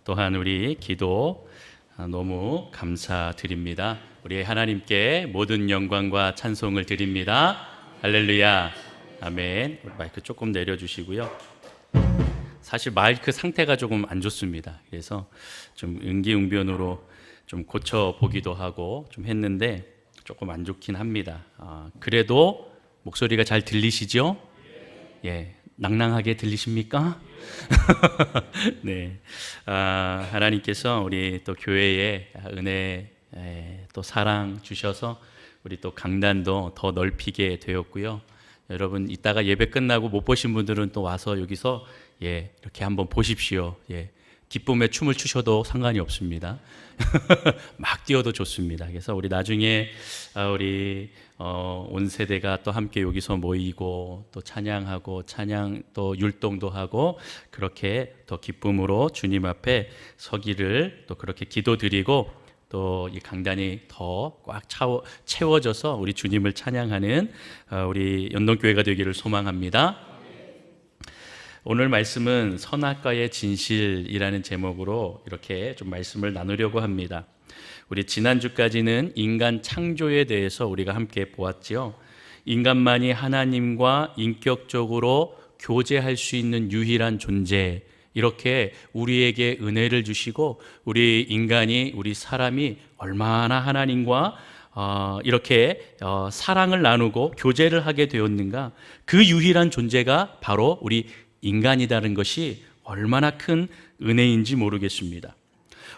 또한 우리 기도 너무 감사드립니다. 우리 하나님께 모든 영광과 찬송을 드립니다. 할렐루야. 아멘. 마이크 조금 내려주시고요. 사실 마이크 상태가 조금 안 좋습니다. 그래서 좀 응기응변으로 좀 고쳐보기도 하고 좀 했는데 조금 안 좋긴 합니다. 그래도 목소리가 잘 들리시죠? 예, 낭낭하게 들리십니까? 네, 하나님께서 우리 또 교회에 은혜 또 사랑 주셔서 우리 또 강단도 더 넓히게 되었고요. 여러분 이따가 예배 끝나고 못 보신 분들은 또 와서 여기서 이렇게 한번 보십시오. 기쁨의 춤을 추셔도 상관이 없습니다. 막 뛰어도 좋습니다. 그래서 우리 나중에 우리 온 세대가 또 함께 여기서 모이고 또 찬양하고 찬양 또 율동도 하고 그렇게 더 기쁨으로 주님 앞에 서기를 또 그렇게 기도드리고 또 이 강단이 더 꽉 채워져서 우리 주님을 찬양하는 우리 연동교회가 되기를 소망합니다. 오늘 말씀은 선악과의 진실이라는 제목으로 이렇게 좀 말씀을 나누려고 합니다. 우리 지난주까지는 인간 창조에 대해서 우리가 함께 보았지요. 인간만이 하나님과 인격적으로 교제할 수 있는 유일한 존재, 이렇게 우리에게 은혜를 주시고 우리 인간이, 우리 사람이 얼마나 하나님과 이렇게 사랑을 나누고 교제를 하게 되었는가, 그 유일한 존재가 바로 우리 인간이라는 것이 얼마나 큰 은혜인지 모르겠습니다.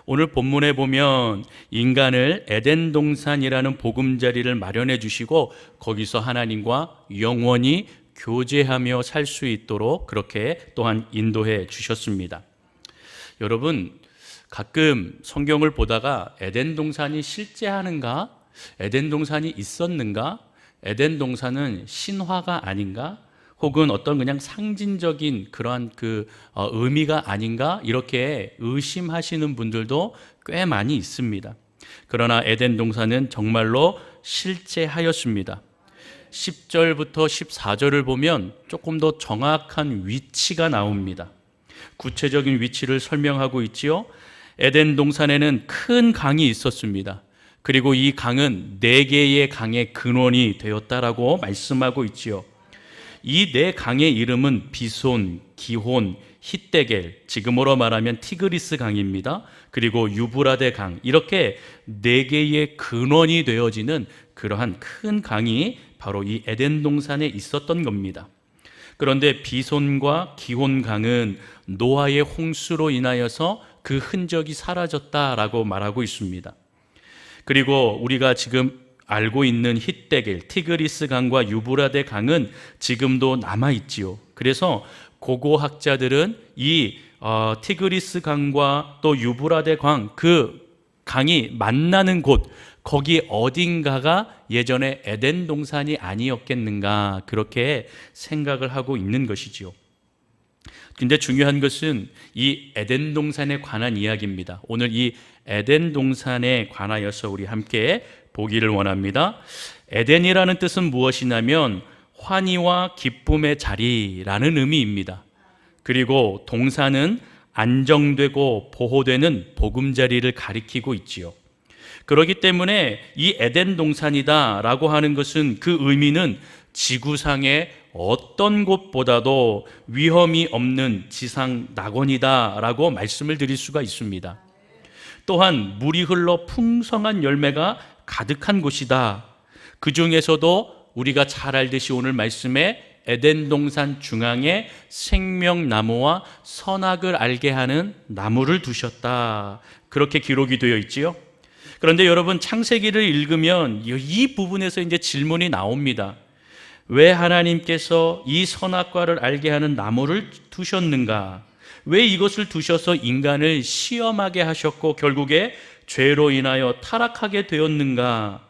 오늘 본문에 보면 인간을 에덴 동산이라는 보금자리를 마련해 주시고 거기서 하나님과 영원히 교제하며 살 수 있도록 그렇게 또한 인도해 주셨습니다. 여러분, 가끔 성경을 보다가 에덴 동산이 실제하는가? 에덴 동산이 있었는가? 에덴 동산은 신화가 아닌가? 혹은 어떤 그냥 상징적인 그러한 의미가 아닌가? 이렇게 의심하시는 분들도 꽤 많이 있습니다. 그러나 에덴 동산은 정말로 실제하였습니다. 10절부터 14절을 보면 조금 더 정확한 위치가 나옵니다. 구체적인 위치를 설명하고 있지요. 에덴 동산에는 큰 강이 있었습니다. 그리고 이 강은 4개의 강의 근원이 되었다라고 말씀하고 있지요. 이 4강의 이름은 비손, 기혼, hitdekel, 지금으로 말하면 티그리스 강입니다. 그리고 유브라데 강, 이렇게 4개의 근원이 되어지는 그러한 큰 강이 바로 이 에덴 동산에 있었던 겁니다. 그런데 비손과 기혼 강은 노아의 홍수로 인하여서 그 흔적이 사라졌다라고 말하고 있습니다. 그리고 우리가 지금 알고 있는 hitdekel, 티그리스 강과 유브라데 강은 지금도 남아있지요. 그래서 고고학자들은 이 티그리스 강과 또 유브라데 강, 그 강이 만나는 곳, 거기 어딘가가 예전에 에덴 동산이 아니었겠는가, 그렇게 생각을 하고 있는 것이지요. 근데 중요한 것은 이 에덴 동산에 관한 이야기입니다. 오늘 이 에덴 동산에 관하여서 우리 함께 보기를 원합니다. 에덴이라는 뜻은 무엇이냐면 환희와 기쁨의 자리라는 의미입니다. 그리고 동산은 안정되고 보호되는 보금자리를 가리키고 있지요. 그렇기 때문에 이 에덴 동산이다라고 하는 것은 그 의미는 지구상의 어떤 곳보다도 위험이 없는 지상 낙원이다라고 말씀을 드릴 수가 있습니다. 또한 물이 흘러 풍성한 열매가 가득한 곳이다. 그 중에서도 우리가 잘 알듯이 오늘 말씀에 에덴 동산 중앙에 생명나무와 선악을 알게 하는 나무를 두셨다. 그렇게 기록이 되어 있지요. 그런데 여러분, 창세기를 읽으면 이 부분에서 이제 질문이 나옵니다. 왜 하나님께서 이 선악과를 알게 하는 나무를 두셨는가? 왜 이것을 두셔서 인간을 시험하게 하셨고 결국에 죄로 인하여 타락하게 되었는가?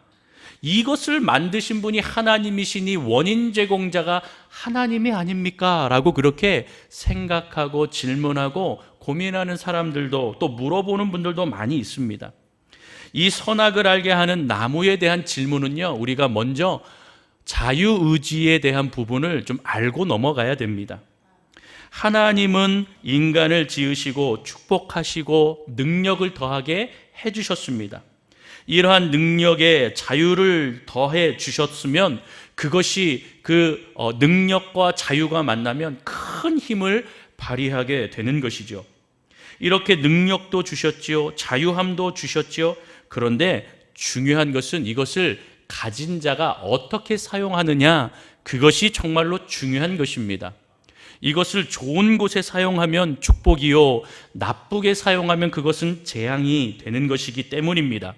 이것을 만드신 분이 하나님이시니 원인 제공자가 하나님이 아닙니까? 라고 그렇게 생각하고 질문하고 고민하는 사람들도, 또 물어보는 분들도 많이 있습니다. 이 선악을 알게 하는 나무에 대한 질문은요, 우리가 먼저 자유의지에 대한 부분을 좀 알고 넘어가야 됩니다. 하나님은 인간을 지으시고 축복하시고 능력을 더하게 해주셨습니다. 이러한 능력에 자유를 더해 주셨으면 그것이 그 능력과 자유가 만나면 큰 힘을 발휘하게 되는 것이죠. 이렇게 능력도 주셨지요, 자유함도 주셨지요. 그런데 중요한 것은 이것을 가진 자가 어떻게 사용하느냐, 그것이 정말로 중요한 것입니다. 이것을 좋은 곳에 사용하면 축복이요, 나쁘게 사용하면 그것은 재앙이 되는 것이기 때문입니다.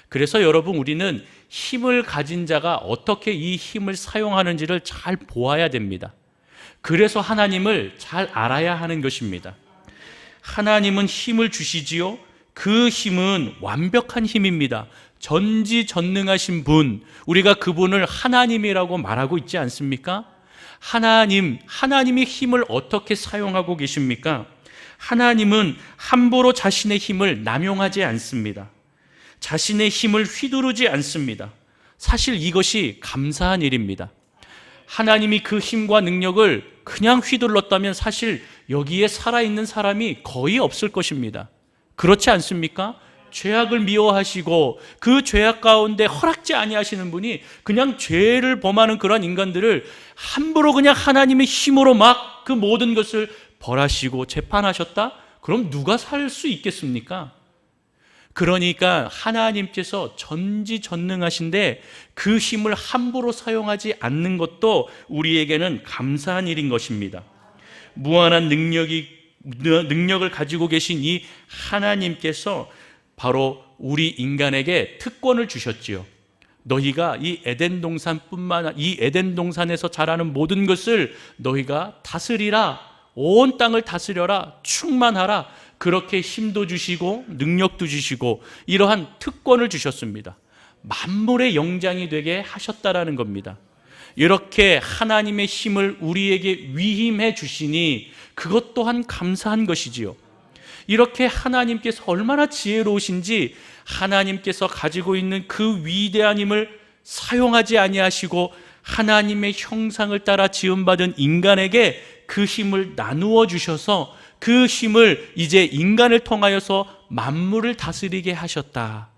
그래서 여러분, 우리는 힘을 가진 자가 어떻게 이 힘을 사용하는지를 잘 보아야 됩니다. 그래서 하나님을 잘 알아야 하는 것입니다. 하나님은 힘을 주시지요. 그 힘은 완벽한 힘입니다. 전지전능하신 분, 우리가 그분을 하나님이라고 말하고 있지 않습니까? 하나님이 힘을 어떻게 사용하고 계십니까? 하나님은 함부로 자신의 힘을 남용하지 않습니다. 자신의 힘을 휘두르지 않습니다. 사실 이것이 감사한 일입니다. 하나님이 그 힘과 능력을 그냥 휘둘렀다면 사실 여기에 살아있는 사람이 거의 없을 것입니다. 그렇지 않습니까? 죄악을 미워하시고 그 죄악 가운데 허락지 아니하시는 분이 그냥 죄를 범하는 그런 인간들을 함부로 그냥 하나님의 힘으로 막 그 모든 것을 벌하시고 재판하셨다? 그럼 누가 살 수 있겠습니까? 그러니까 하나님께서 전지전능하신데 그 힘을 함부로 사용하지 않는 것도 우리에게는 감사한 일인 것입니다. 무한한 능력을 가지고 계신 이 하나님께서 바로 우리 인간에게 특권을 주셨지요. 너희가 이 에덴 동산에서 자라는 모든 것을 너희가 다스리라, 온 땅을 다스려라, 충만하라, 그렇게 힘도 주시고 능력도 주시고 이러한 특권을 주셨습니다. 만물의 영장이 되게 하셨다라는 겁니다. 이렇게 하나님의 힘을 우리에게 위임해 주시니 그것 또한 감사한 것이지요. 이렇게 하나님께서 얼마나 지혜로우신지 하나님께서 가지고 있는 그 위대한 힘을 사용하지 아니하시고 하나님의 형상을 따라 지음받은 인간에게 그 힘을 나누어 주셔서 그 힘을 이제 인간을 통하여서 만물을 다스리게 하셨다.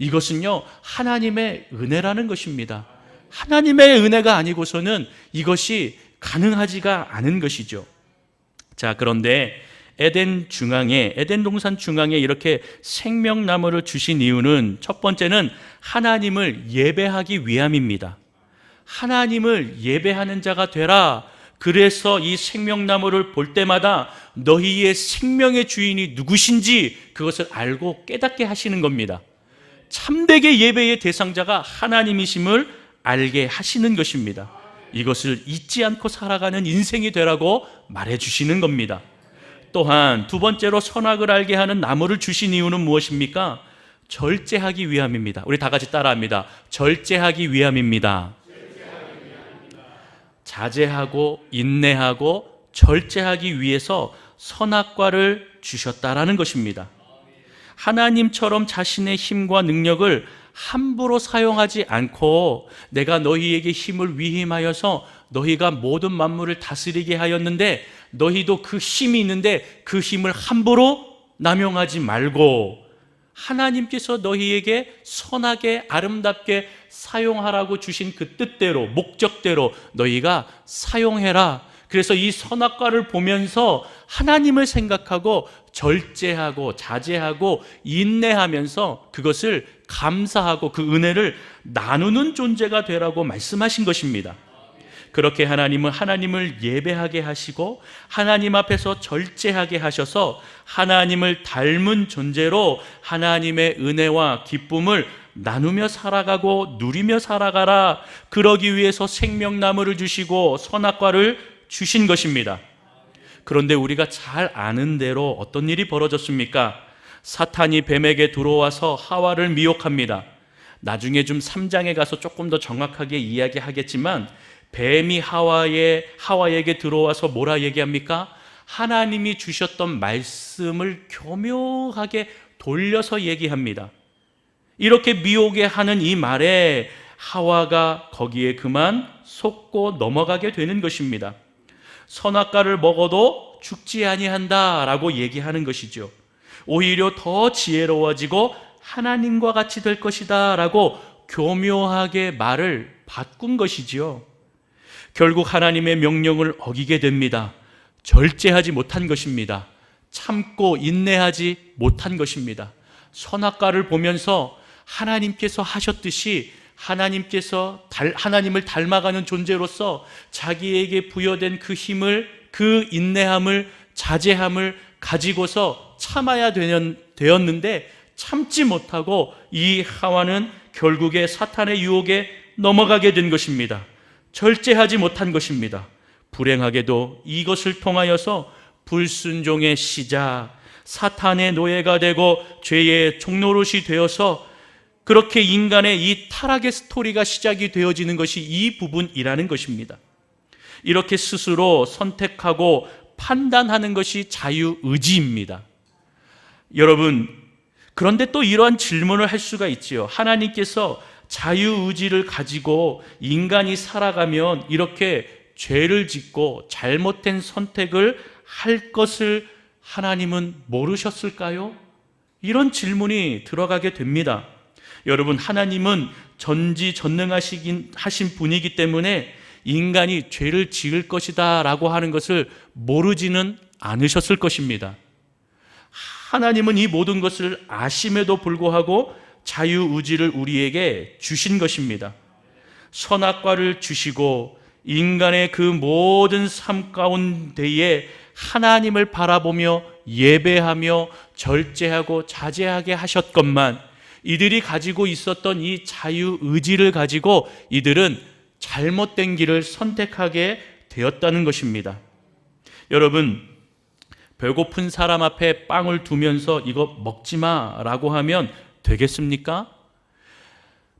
이것은요, 하나님의 은혜라는 것입니다. 하나님의 은혜가 아니고서는 이것이 가능하지가 않은 것이죠. 자, 그런데 에덴 동산 중앙에 이렇게 생명나무를 주신 이유는 첫 번째는 하나님을 예배하기 위함입니다. 하나님을 예배하는 자가 되라. 그래서 이 생명나무를 볼 때마다 너희의 생명의 주인이 누구신지 그것을 알고 깨닫게 하시는 겁니다. 참되게 예배의 대상자가 하나님이심을 알게 하시는 것입니다. 이것을 잊지 않고 살아가는 인생이 되라고 말해주시는 겁니다. 또한 두 번째로 선악을 알게 하는 나무를 주신 이유는 무엇입니까? 절제하기 위함입니다. 우리 다 같이 따라합니다. 절제하기 위함입니다. 자제하고 인내하고 절제하기 위해서 선악과를 주셨다라는 것입니다. 하나님처럼 자신의 힘과 능력을 함부로 사용하지 않고 내가 너희에게 힘을 위임하여서 너희가 모든 만물을 다스리게 하였는데 너희도 그 힘이 있는데 그 힘을 함부로 남용하지 말고 하나님께서 너희에게 선하게 아름답게 사용하라고 주신 그 뜻대로 목적대로 너희가 사용해라. 그래서 이 선악과를 보면서 하나님을 생각하고 절제하고 자제하고 인내하면서 그것을 감사하고 그 은혜를 나누는 존재가 되라고 말씀하신 것입니다. 그렇게 하나님은 하나님을 예배하게 하시고 하나님 앞에서 절제하게 하셔서 하나님을 닮은 존재로 하나님의 은혜와 기쁨을 나누며 살아가고 누리며 살아가라. 그러기 위해서 생명나무를 주시고 선악과를 주신 것입니다. 그런데 우리가 잘 아는 대로 어떤 일이 벌어졌습니까? 사탄이 뱀에게 들어와서 하와를 미혹합니다. 나중에 좀 3장에 가서 조금 더 정확하게 이야기하겠지만 뱀이 하와에게 들어와서 뭐라 얘기합니까? 하나님이 주셨던 말씀을 교묘하게 돌려서 얘기합니다. 이렇게 미혹에 하는 이 말에 하와가 거기에 그만 속고 넘어가게 되는 것입니다. 선악과를 먹어도 죽지 아니한다라고 얘기하는 것이죠. 오히려 더 지혜로워지고 하나님과 같이 될 것이다라고 교묘하게 말을 바꾼 것이지요. 결국 하나님의 명령을 어기게 됩니다. 절제하지 못한 것입니다. 참고 인내하지 못한 것입니다. 선악과를 보면서 하나님께서 하셨듯이 하나님을 닮아가는 존재로서 자기에게 부여된 그 힘을, 그 인내함을, 자제함을 가지고서 참아야 되었는데 참지 못하고 이 하와는 결국에 사탄의 유혹에 넘어가게 된 것입니다. 절제하지 못한 것입니다. 불행하게도 이것을 통하여서 불순종의 시작, 사탄의 노예가 되고 죄의 종노릇이 되어서 그렇게 인간의 이 타락의 스토리가 시작이 되어지는 것이 이 부분이라는 것입니다. 이렇게 스스로 선택하고 판단하는 것이 자유의지입니다. 여러분, 그런데 또 이러한 질문을 할 수가 있지요. 하나님께서 자유의지를 가지고 인간이 살아가면 이렇게 죄를 짓고 잘못된 선택을 할 것을 하나님은 모르셨을까요? 이런 질문이 들어가게 됩니다. 여러분, 하나님은 전지전능하신 분이기 때문에 인간이 죄를 지을 것이다 라고 하는 것을 모르지는 않으셨을 것입니다. 하나님은 이 모든 것을 아심에도 불구하고 자유의지를 우리에게 주신 것입니다. 선악과를 주시고 인간의 그 모든 삶 가운데에 하나님을 바라보며 예배하며 절제하고 자제하게 하셨건만 이들이 가지고 있었던 이 자유의지를 가지고 이들은 잘못된 길을 선택하게 되었다는 것입니다. 여러분, 배고픈 사람 앞에 빵을 두면서 이거 먹지 마라고 하면 되겠습니까?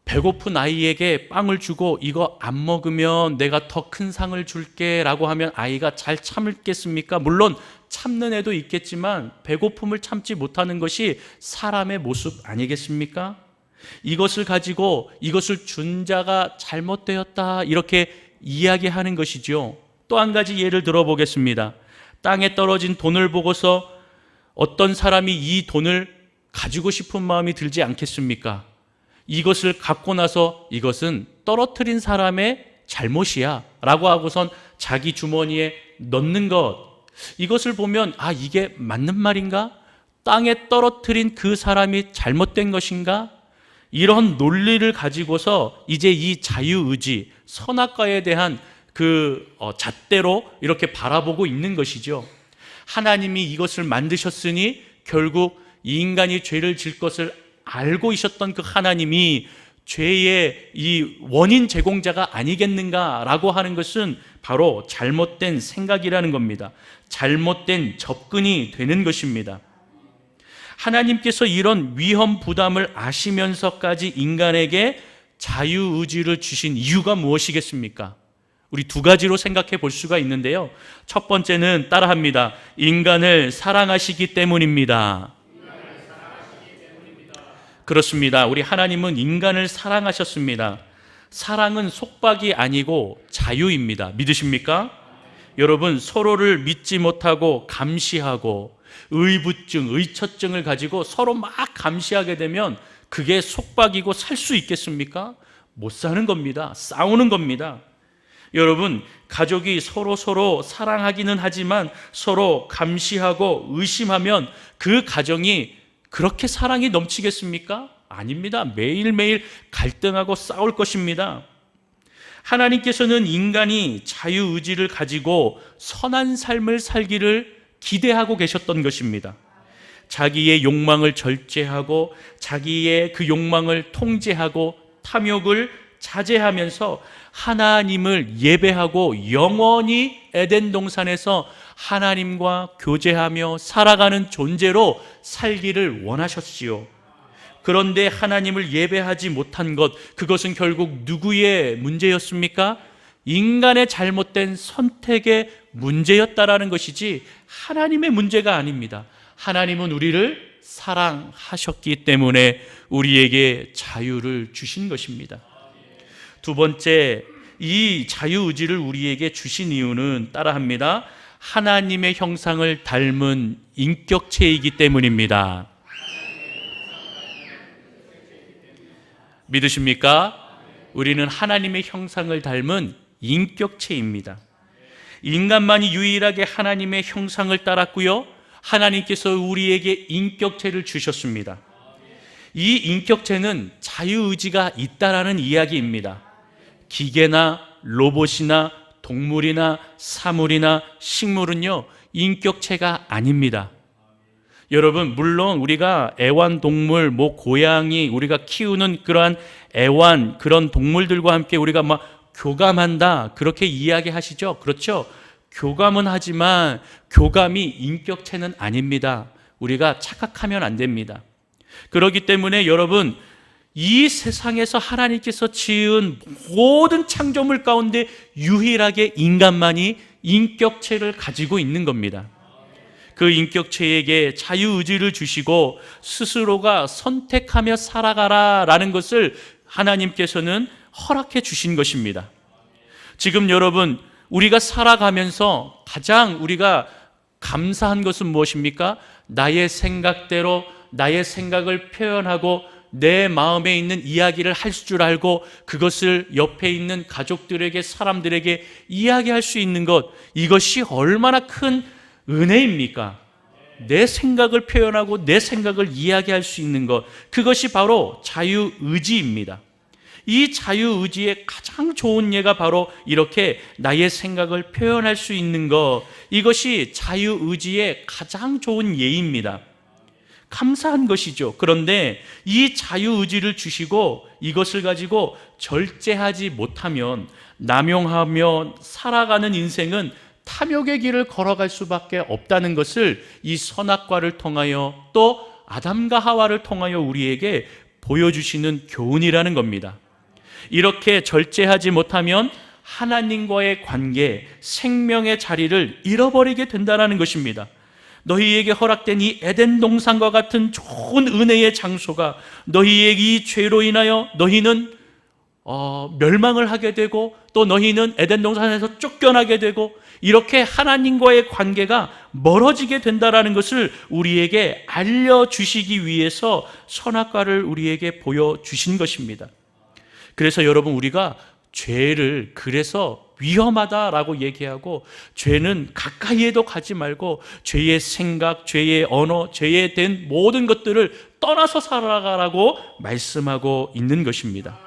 배고픈 아이에게 빵을 주고 이거 안 먹으면 내가 더 큰 상을 줄게 라고 하면 아이가 잘 참겠습니까? 물론 참는 애도 있겠지만 배고픔을 참지 못하는 것이 사람의 모습 아니겠습니까? 이것을 가지고 이것을 준 자가 잘못되었다 이렇게 이야기하는 것이죠. 또 한 가지 예를 들어보겠습니다. 땅에 떨어진 돈을 보고서 어떤 사람이 이 돈을 가지고 싶은 마음이 들지 않겠습니까? 이것을 갖고 나서 이것은 떨어뜨린 사람의 잘못이야 라고 하고선 자기 주머니에 넣는 것, 이것을 보면 이게 맞는 말인가? 땅에 떨어뜨린 그 사람이 잘못된 것인가? 이런 논리를 가지고서 이제 이 자유의지, 선악과에 대한 잣대로 이렇게 바라보고 있는 것이죠. 하나님이 이것을 만드셨으니 결국 이 인간이 죄를 질 것을 알고 있었던 그 하나님이 죄의 이 원인 제공자가 아니겠는가라고 하는 것은 바로 잘못된 생각이라는 겁니다. 잘못된 접근이 되는 것입니다. 하나님께서 이런 위험 부담을 아시면서까지 인간에게 자유의지를 주신 이유가 무엇이겠습니까? 우리 두 가지로 생각해 볼 수가 있는데요. 첫 번째는 따라합니다. 인간을 사랑하시기 때문입니다. 그렇습니다. 우리 하나님은 인간을 사랑하셨습니다. 사랑은 속박이 아니고 자유입니다. 믿으십니까? 여러분, 서로를 믿지 못하고 감시하고 의부증, 의처증을 가지고 서로 막 감시하게 되면 그게 속박이고 살 수 있겠습니까? 못 사는 겁니다. 싸우는 겁니다. 여러분, 가족이 서로 사랑하기는 하지만 서로 감시하고 의심하면 그 가정이 그렇게 사랑이 넘치겠습니까? 아닙니다. 매일매일 갈등하고 싸울 것입니다. 하나님께서는 인간이 자유의지를 가지고 선한 삶을 살기를 기대하고 계셨던 것입니다. 자기의 욕망을 절제하고 자기의 그 욕망을 통제하고 탐욕을 자제하면서 하나님을 예배하고 영원히 에덴 동산에서 하나님과 교제하며 살아가는 존재로 살기를 원하셨지요. 그런데 하나님을 예배하지 못한 것, 그것은 결국 누구의 문제였습니까? 인간의 잘못된 선택의 문제였다라는 것이지 하나님의 문제가 아닙니다. 하나님은 우리를 사랑하셨기 때문에 우리에게 자유를 주신 것입니다. 두 번째, 이 자유의지를 우리에게 주신 이유는 따라합니다. 하나님의 형상을 닮은 인격체이기 때문입니다. 믿으십니까? 우리는 하나님의 형상을 닮은 인격체입니다. 인간만이 유일하게 하나님의 형상을 따랐고요, 하나님께서 우리에게 인격체를 주셨습니다. 이 인격체는 자유의지가 있다라는 이야기입니다. 기계나 로봇이나 동물이나 사물이나 식물은요, 인격체가 아닙니다. 여러분, 물론 우리가 애완동물, 고양이, 우리가 키우는 그러한 애완, 그런 동물들과 함께 우리가 교감한다, 그렇게 이야기하시죠? 그렇죠? 교감은 하지만 교감이 인격체는 아닙니다. 우리가 착각하면 안 됩니다. 그렇기 때문에 여러분, 이 세상에서 하나님께서 지은 모든 창조물 가운데 유일하게 인간만이 인격체를 가지고 있는 겁니다. 그 인격체에게 자유의지를 주시고 스스로가 선택하며 살아가라라는 것을 하나님께서는 허락해 주신 것입니다. 지금 여러분, 우리가 살아가면서 가장 우리가 감사한 것은 무엇입니까? 나의 생각대로 나의 생각을 표현하고 내 마음에 있는 이야기를 할 줄 알고 그것을 옆에 있는 가족들에게, 사람들에게 이야기할 수 있는 것, 이것이 얼마나 큰 은혜입니까? 내 생각을 표현하고 내 생각을 이야기할 수 있는 것, 그것이 바로 자유의지입니다. 이 자유의지의 가장 좋은 예가 바로 이렇게 나의 생각을 표현할 수 있는 것, 이것이 자유의지의 가장 좋은 예입니다. 감사한 것이죠. 그런데 이 자유의지를 주시고 이것을 가지고 절제하지 못하면, 남용하며 살아가는 인생은 탐욕의 길을 걸어갈 수밖에 없다는 것을 이 선악과를 통하여, 또 아담과 하와를 통하여 우리에게 보여주시는 교훈이라는 겁니다. 이렇게 절제하지 못하면 하나님과의 관계, 생명의 자리를 잃어버리게 된다는 것입니다. 너희에게 허락된 이 에덴 동산과 같은 좋은 은혜의 장소가 너희의 이 죄로 인하여 너희는 멸망을 하게 되고, 또 너희는 에덴 동산에서 쫓겨나게 되고, 이렇게 하나님과의 관계가 멀어지게 된다는 것을 우리에게 알려주시기 위해서 선악과를 우리에게 보여주신 것입니다. 그래서 여러분, 우리가 죄를 그래서 위험하다라고 얘기하고, 죄는 가까이에도 가지 말고 죄의 생각, 죄의 언어, 죄에 된 모든 것들을 떠나서 살아가라고 말씀하고 있는 것입니다.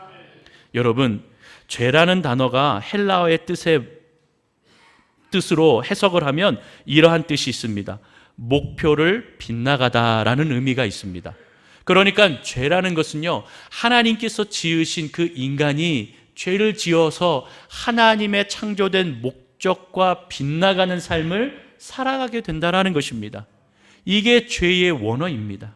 여러분, 죄라는 단어가 헬라어의 뜻으로 해석을 하면 이러한 뜻이 있습니다. 목표를 빗나가다라는 의미가 있습니다. 그러니까 죄라는 것은요, 하나님께서 지으신 그 인간이 죄를 지어서 하나님의 창조된 목적과 빗나가는 삶을 살아가게 된다는 것입니다. 이게 죄의 원어입니다.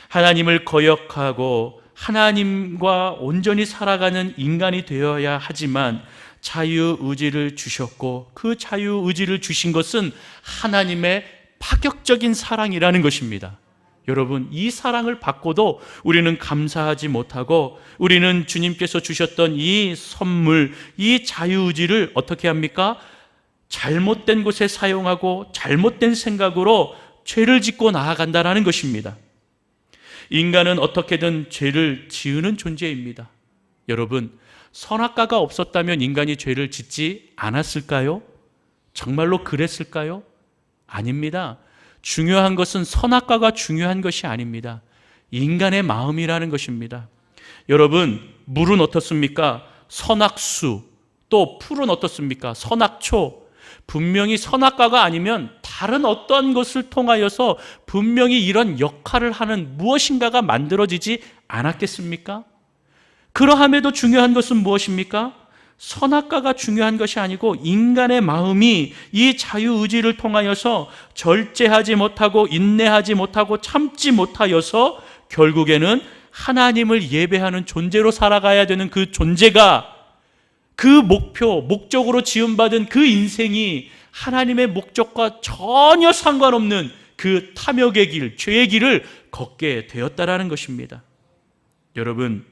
하나님을 거역하고 하나님과 온전히 살아가는 인간이 되어야 하지만 자유의지를 주셨고, 그 자유의지를 주신 것은 하나님의 파격적인 사랑이라는 것입니다. 여러분, 이 사랑을 받고도 우리는 감사하지 못하고, 우리는 주님께서 주셨던 이 선물, 이 자유의지를 어떻게 합니까? 잘못된 곳에 사용하고 잘못된 생각으로 죄를 짓고 나아간다는 것입니다. 인간은 어떻게든 죄를 지으는 존재입니다. 여러분, 선악과가 없었다면 인간이 죄를 짓지 않았을까요? 정말로 그랬을까요? 아닙니다. 중요한 것은 선악과가 중요한 것이 아닙니다. 인간의 마음이라는 것입니다. 여러분, 물은 어떻습니까? 선악수. 또 풀은 어떻습니까? 선악초. 분명히 선악과가 아니면 다른 어떤 것을 통하여서 분명히 이런 역할을 하는 무엇인가가 만들어지지 않았겠습니까? 그러함에도 중요한 것은 무엇입니까? 선악과가 중요한 것이 아니고 인간의 마음이 이 자유의지를 통하여서 절제하지 못하고 인내하지 못하고 참지 못하여서 결국에는 하나님을 예배하는 존재로 살아가야 되는 그 존재가, 그 목적으로 지음받은 그 인생이 하나님의 목적과 전혀 상관없는 그 탐욕의 길, 죄의 길을 걷게 되었다라는 것입니다. 여러분,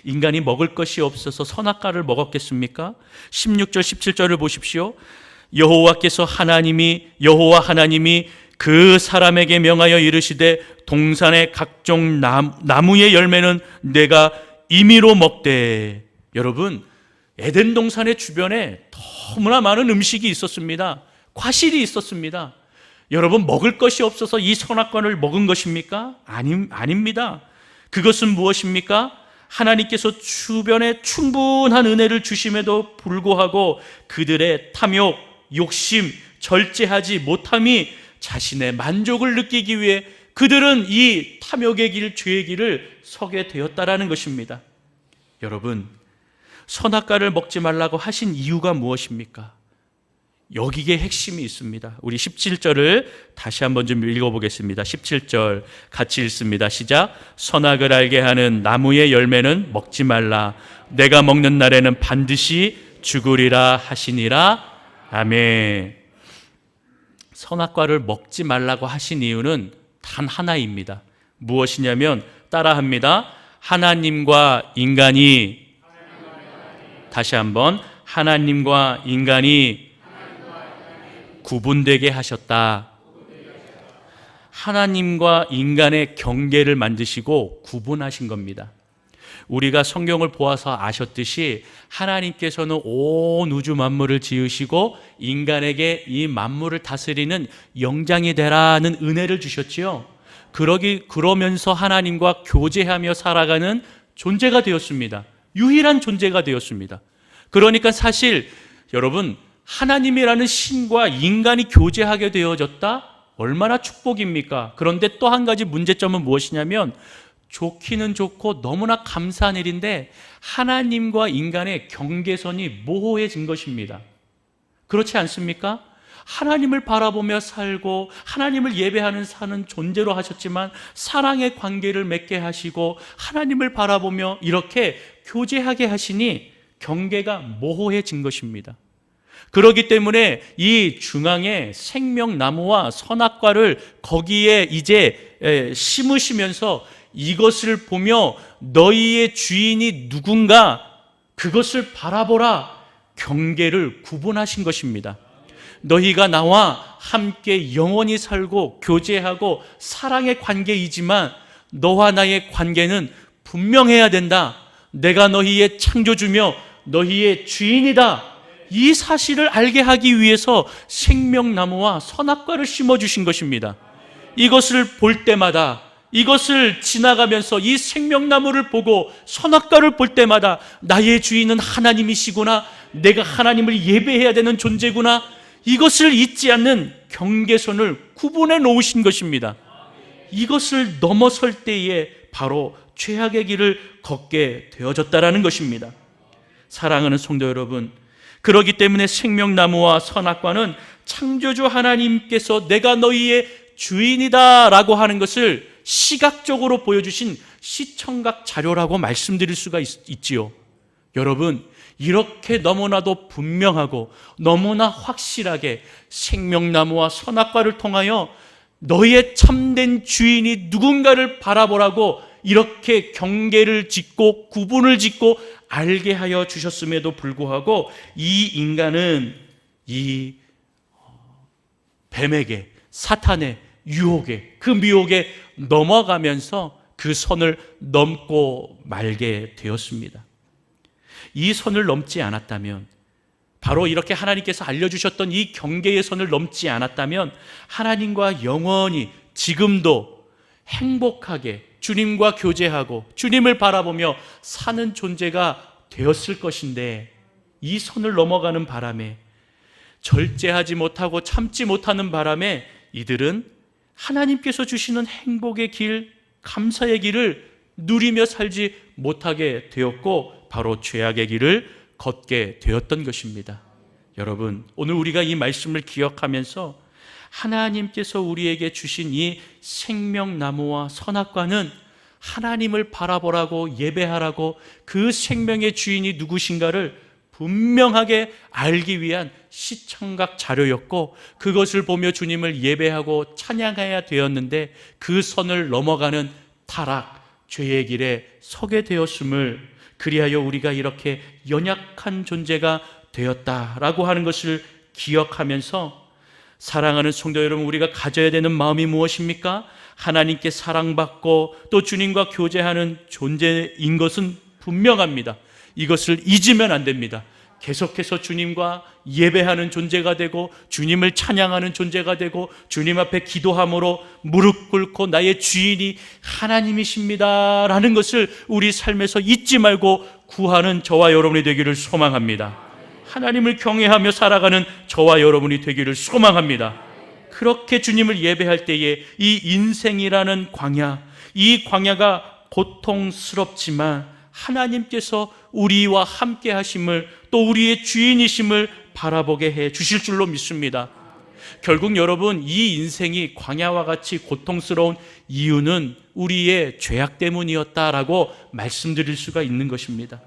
인간이 먹을 것이 없어서 선악과를 먹었겠습니까? 16절 17절을 보십시오. 여호와 하나님이 그 사람에게 명하여 이르시되 동산의 각종 나무의 열매는 내가 임의로 먹되. 여러분, 에덴 동산의 주변에 너무나 많은 음식이 있었습니다. 과실이 있었습니다. 여러분, 먹을 것이 없어서 이 선악과를 먹은 것입니까? 아닙니다. 그것은 무엇입니까? 하나님께서 주변에 충분한 은혜를 주심에도 불구하고 그들의 탐욕, 욕심, 절제하지 못함이 자신의 만족을 느끼기 위해 그들은 이 탐욕의 길, 죄의 길을 서게 되었다라는 것입니다. 여러분, 선악과를 먹지 말라고 하신 이유가 무엇입니까? 여기에 핵심이 있습니다. 우리 17절을 다시 한번 좀 읽어보겠습니다. 17절 같이 읽습니다. 시작. 선악을 알게 하는 나무의 열매는 먹지 말라. 내가 먹는 날에는 반드시 죽으리라 하시니라. 아멘. 선악과를 먹지 말라고 하신 이유는 단 하나입니다. 무엇이냐면 따라합니다. 하나님과 인간이, 다시 한번, 하나님과 인간이 구분되게 하셨다. 하나님과 인간의 경계를 만드시고 구분하신 겁니다. 우리가 성경을 보아서 아셨듯이 하나님께서는 온 우주 만물을 지으시고 인간에게 이 만물을 다스리는 영장이 되라는 은혜를 주셨지요. 그러면서 하나님과 교제하며 살아가는 존재가 되었습니다. 유일한 존재가 되었습니다. 그러니까 사실 여러분, 하나님이라는 신과 인간이 교제하게 되어졌다? 얼마나 축복입니까? 그런데 또 한 가지 문제점은 무엇이냐면, 좋기는 좋고 너무나 감사한 일인데 하나님과 인간의 경계선이 모호해진 것입니다. 그렇지 않습니까? 하나님을 바라보며 살고 하나님을 예배하는 사는 존재로 하셨지만 사랑의 관계를 맺게 하시고 하나님을 바라보며 이렇게 교제하게 하시니 경계가 모호해진 것입니다. 그렇기 때문에 이 중앙에 생명나무와 선악과를 거기에 이제 심으시면서 이것을 보며 너희의 주인이 누군가 그것을 바라보라, 경계를 구분하신 것입니다. 너희가 나와 함께 영원히 살고 교제하고 사랑의 관계이지만 너와 나의 관계는 분명해야 된다. 내가 너희의 창조주며 너희의 주인이다. 이 사실을 알게 하기 위해서 생명나무와 선악과를 심어주신 것입니다. 이것을 볼 때마다, 이것을 지나가면서 이 생명나무를 보고 선악과를 볼 때마다 나의 주인은 하나님이시구나, 내가 하나님을 예배해야 되는 존재구나, 이것을 잊지 않는 경계선을 구분해 놓으신 것입니다. 이것을 넘어설 때에 바로 죄악의 길을 걷게 되어졌다라는 것입니다. 사랑하는 성도 여러분, 그렇기 때문에 생명나무와 선악과는 창조주 하나님께서 내가 너희의 주인이다 라고 하는 것을 시각적으로 보여주신 시청각 자료라고 말씀드릴 수가 있지요. 여러분, 이렇게 너무나도 분명하고 너무나 확실하게 생명나무와 선악과를 통하여 너희의 참된 주인이 누군가를 바라보라고 이렇게 경계를 짓고 구분을 짓고 알게 하여 주셨음에도 불구하고 이 인간은 이 뱀에게, 사탄의 유혹에, 그 미혹에 넘어가면서 그 선을 넘고 말게 되었습니다. 이 선을 넘지 않았다면, 바로 이렇게 하나님께서 알려주셨던 이 경계의 선을 넘지 않았다면 하나님과 영원히 지금도 행복하게 주님과 교제하고 주님을 바라보며 사는 존재가 되었을 것인데, 이 선을 넘어가는 바람에, 절제하지 못하고 참지 못하는 바람에 이들은 하나님께서 주시는 행복의 길, 감사의 길을 누리며 살지 못하게 되었고 바로 죄악의 길을 걷게 되었던 것입니다. 여러분, 오늘 우리가 이 말씀을 기억하면서 하나님께서 우리에게 주신 이 생명나무와 선악과는 하나님을 바라보라고, 예배하라고, 그 생명의 주인이 누구신가를 분명하게 알기 위한 시청각 자료였고, 그것을 보며 주님을 예배하고 찬양해야 되었는데 그 선을 넘어가는 타락, 죄의 길에 서게 되었음을, 그리하여 우리가 이렇게 연약한 존재가 되었다라고 하는 것을 기억하면서, 사랑하는 성도 여러분, 우리가 가져야 되는 마음이 무엇입니까? 하나님께 사랑받고 또 주님과 교제하는 존재인 것은 분명합니다. 이것을 잊으면 안 됩니다. 계속해서 주님과 예배하는 존재가 되고 주님을 찬양하는 존재가 되고 주님 앞에 기도함으로 무릎 꿇고 나의 주인이 하나님이십니다 라는 것을 우리 삶에서 잊지 말고 구하는 저와 여러분이 되기를 소망합니다. 하나님을 경외하며 살아가는 저와 여러분이 되기를 소망합니다. 그렇게 주님을 예배할 때에 이 인생이라는 광야, 이 광야가 고통스럽지만 하나님께서 우리와 함께 하심을, 또 우리의 주인이심을 바라보게 해 주실 줄로 믿습니다. 결국 여러분, 이 인생이 광야와 같이 고통스러운 이유는 우리의 죄악 때문이었다라고 말씀드릴 수가 있는 것입니다.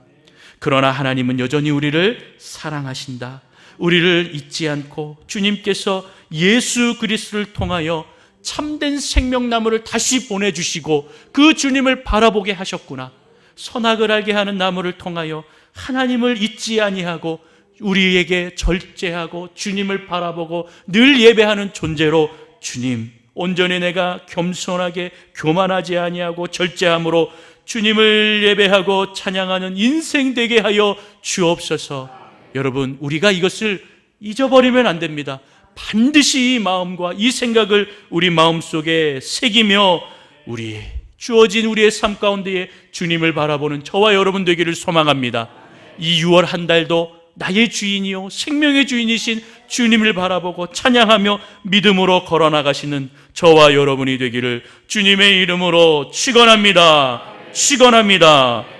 그러나 하나님은 여전히 우리를 사랑하신다. 우리를 잊지 않고 주님께서 예수 그리스도를 통하여 참된 생명나무를 다시 보내주시고 그 주님을 바라보게 하셨구나. 선악을 알게 하는 나무를 통하여 하나님을 잊지 아니하고 우리에게 절제하고 주님을 바라보고 늘 예배하는 존재로, 주님, 온전히 내가 겸손하게 교만하지 아니하고 절제함으로 주님을 예배하고 찬양하는 인생 되게 하여 주옵소서. 여러분, 우리가 이것을 잊어버리면 안 됩니다. 반드시 이 마음과 이 생각을 우리 마음속에 새기며 우리 주어진 우리의 삶 가운데에 주님을 바라보는 저와 여러분 되기를 소망합니다. 이 6월 한 달도 나의 주인이요 생명의 주인이신 주님을 바라보고 찬양하며 믿음으로 걸어나가시는 저와 여러분이 되기를 주님의 이름으로 축원합니다. 축원합니다.